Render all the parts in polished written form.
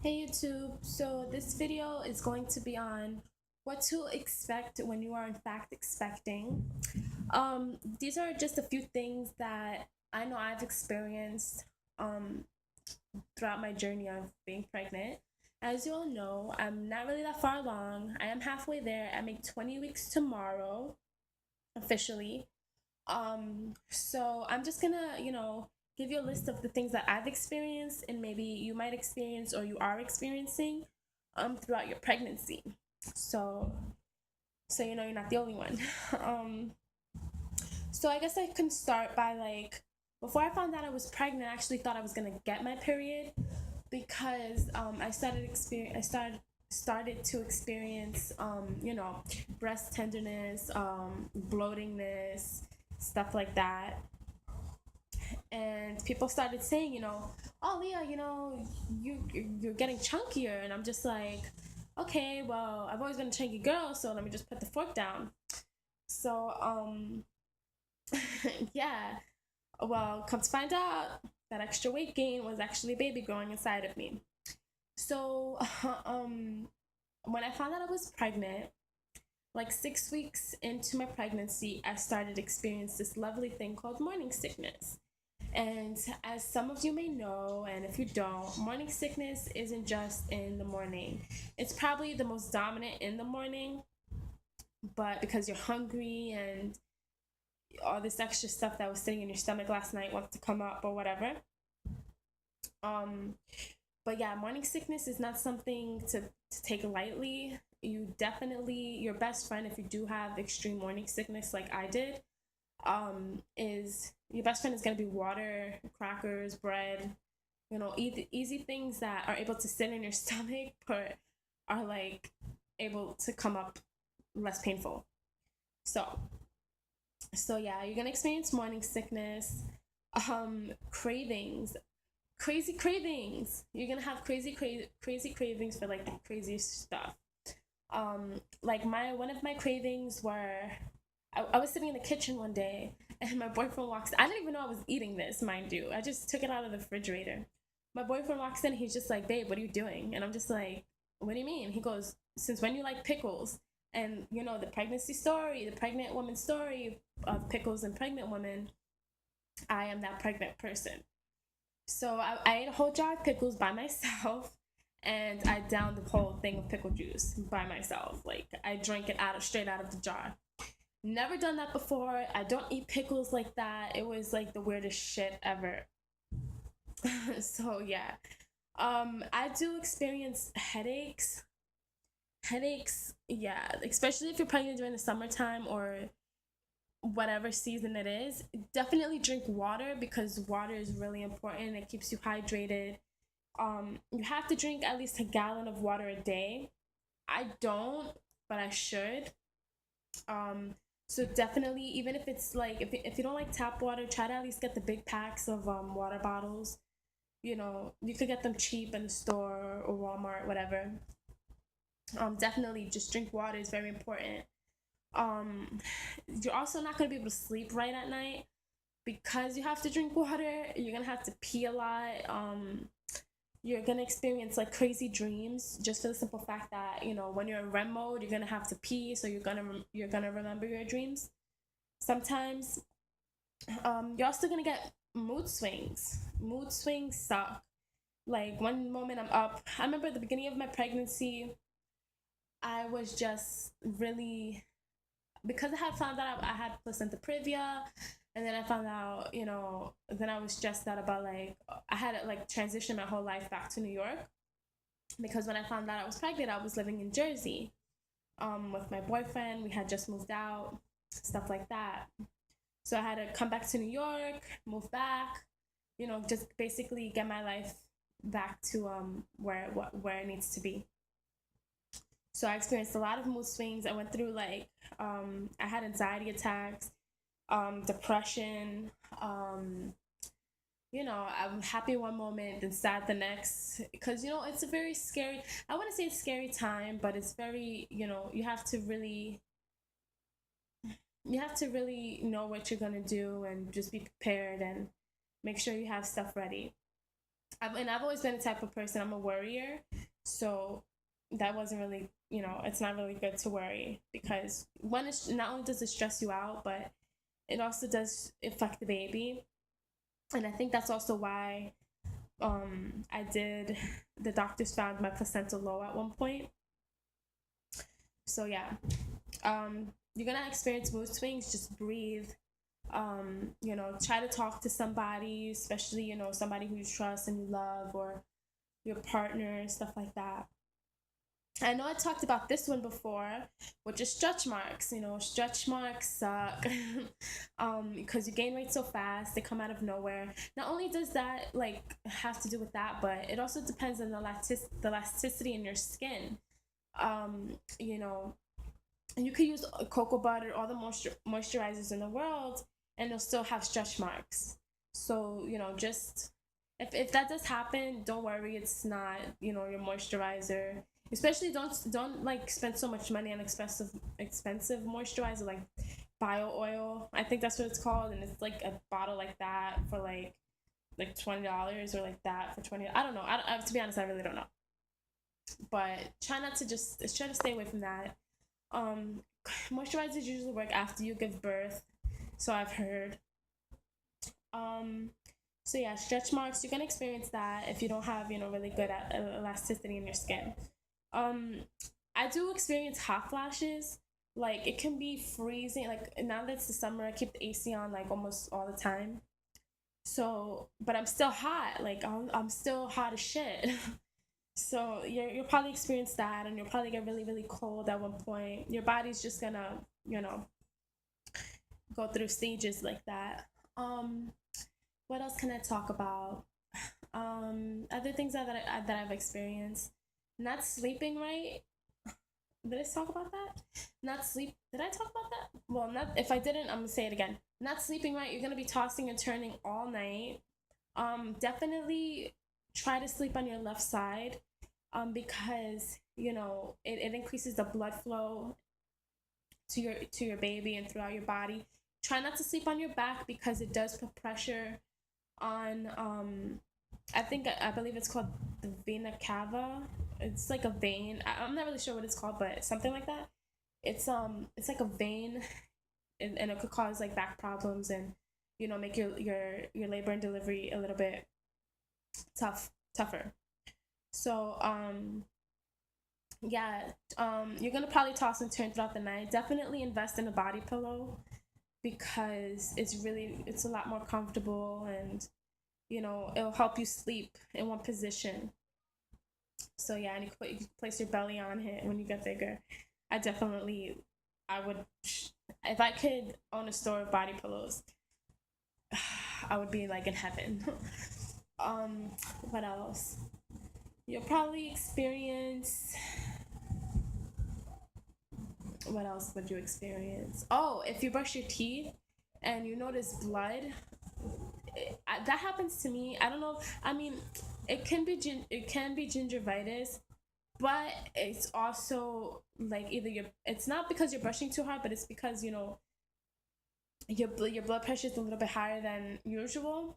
Hey YouTube, so this video is going to be on what to expect when you are in fact expecting. These are just a few things that I know I've experienced um, throughout my journey of being pregnant. As you all know, I'm not really that far along. I am halfway there. I make 20 weeks tomorrow, officially. So I'm just gonna, give you a list of the things that I've experienced and maybe you might experience or you are experiencing throughout your pregnancy. So so you're not the only one. um so I guess I can start by like before I found out I was pregnant, I actually thought I was gonna get my period because I started to experience breast tenderness, bloatingness, stuff like that. And people started saying, oh Leah, you're getting chunkier, and I'm just like, okay, well, I've always been a chunky girl, so let me just put the fork down. So yeah, well, come to find out, that extra weight gain was actually a baby growing inside of me. So when I found out I was pregnant, like 6 weeks into my pregnancy, I started to experience this lovely thing called morning sickness. And as some of you may know, and if you don't, morning sickness isn't just in the morning. It's probably the most dominant in the morning, but because you're hungry and all this extra stuff that was sitting in your stomach last night wants to come up or whatever. Um, but yeah, morning sickness is not something to take lightly. You definitely, your best friend, if you do have extreme morning sickness like I did, is your best friend is going to be water, crackers, bread, easy things that are able to sit in your stomach but are like able to come up less painful. So so yeah, you're gonna experience morning sickness, cravings, crazy cravings. You're gonna have crazy cravings for like the craziest stuff. Like my one of my cravings were, I was sitting in the kitchen one day and my boyfriend walks. I didn't even know I was eating this, mind you. I just took it out of the refrigerator. My boyfriend walks in. He's just like, "Babe, what are you doing?" And I'm just like, "What do you mean?" He goes, "Since when you like pickles?" And the pregnancy story, the pregnant woman story of pickles and pregnant women. I am that pregnant person. So I ate a whole jar of pickles by myself, and I downed the whole thing of pickle juice by myself. Like I drank it straight out of the jar. Never done that before. I don't eat pickles like that. It was like the weirdest shit ever. So yeah. I do experience headaches. Headaches, yeah, especially if you're pregnant during the summertime or whatever season it is. Definitely drink water because water is really important. It keeps you hydrated. You have to drink at least a gallon of water a day. I don't, but I should. Um, so definitely, even if it's like if you don't like tap water, try to at least get the big packs of water bottles. You could get them cheap in the store or Walmart, whatever. Definitely, just drink water is very important. Um, you're also not gonna be able to sleep right at night because you have to drink water. You're gonna have to pee a lot. You're gonna experience like crazy dreams just for the simple fact that when you're in REM mode, you're gonna have to pee, so you're gonna remember your dreams. Sometimes you're also gonna get mood swings. Mood swings suck. Like one moment I'm up. I remember at the beginning of my pregnancy, I was just really, because I had found out I had placenta previa, and then I found out, then I was stressed out about like I had to like transition my whole life back to New York because when I found out I was pregnant, I was living in Jersey with my boyfriend. We had just moved out, stuff like that. So I had to come back to New York, move back, just basically get my life back to where it needs to be. So I experienced a lot of mood swings. I went through like I had anxiety attacks, depression. I'm happy one moment and sad the next because it's a very scary. I want to say it's scary time, but it's very you have to really know what you're gonna do and just be prepared and make sure you have stuff ready. I've always been the type of person, I'm a worrier. So that wasn't really, it's not really good to worry, because one, is not only does it stress you out, but it also does affect the baby. And I think that's also why I did, the doctors found my placenta low at one point. So yeah, you're gonna experience mood swings. Just breathe. Try to talk to somebody, especially, somebody who you trust and you love, or your partner, stuff like that. I know I talked about this one before, which is stretch marks. Stretch marks suck because you gain weight so fast, they come out of nowhere. Not only does that like have to do with that, but it also depends on the elasticity in your skin. You know, you could use cocoa butter, all the moisturizers in the world, and you'll still have stretch marks. So, just if that does happen, don't worry. It's not, your moisturizer. Especially don't like spend so much money on expensive moisturizer like bio oil. I think that's what it's called, and it's like a bottle like that for like $20, or like that for 20. I don't know. To be honest, I really don't know. But try to stay away from that. Um, Moisturizers usually work after you give birth, so I've heard. Um, so yeah, stretch marks, you're gonna experience that if you don't have, really good elasticity in your skin. Um, I do experience hot flashes. Like it can be freezing. Like now that it's the summer, I keep the AC on like almost all the time. So, but I'm still hot. Like I'm still hot as shit. So you'll probably experience that, and you'll probably get really really cold at one point. Your body's just gonna go through stages like that. What else can I talk about? Other things that I've experienced. Not sleeping right. Did I talk about that? Not sleep. Did I talk about that? Well, not if I didn't, I'm gonna say it again. Not sleeping right. You're gonna be tossing and turning all night. Definitely try to sleep on your left side. Because it increases the blood flow to your baby and throughout your body. Try not to sleep on your back, because it does put pressure on I believe it's called the vena cava. It's like a vein. I'm not really sure what it's called, but something like that. It's like a vein, and it could cause like back problems, and make your labor and delivery a little bit tougher. So yeah, you're gonna probably toss and turn throughout the night. Definitely invest in a body pillow, because it's a lot more comfortable, and it'll help you sleep in one position. So yeah, and you can place your belly on it when you get bigger. I would, if I could own a store of body pillows, I would be like in heaven. What else? You'll probably experience. What else would you experience? Oh, if you brush your teeth and you notice blood, that happens to me. I don't know. I mean, it can be gingivitis, but it's also like it's not because you're brushing too hard, but it's because your blood pressure is a little bit higher than usual.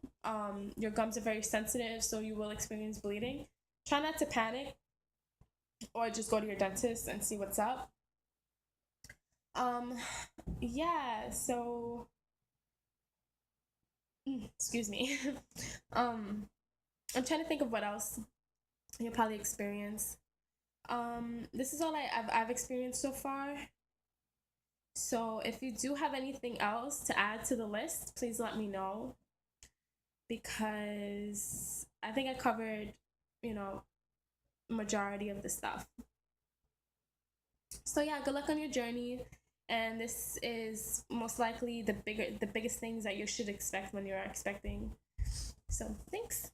Your gums are very sensitive, so you will experience bleeding. Try not to panic, or just go to your dentist and see what's up. Um, yeah. So, excuse me. um, I'm trying to think of what else you'll probably experience. This is all I've experienced so far. So if you do have anything else to add to the list, please let me know, because I think I covered, you know, majority of the stuff. So yeah, good luck on your journey. And this is most likely the biggest things that you should expect when you're expecting. So thanks.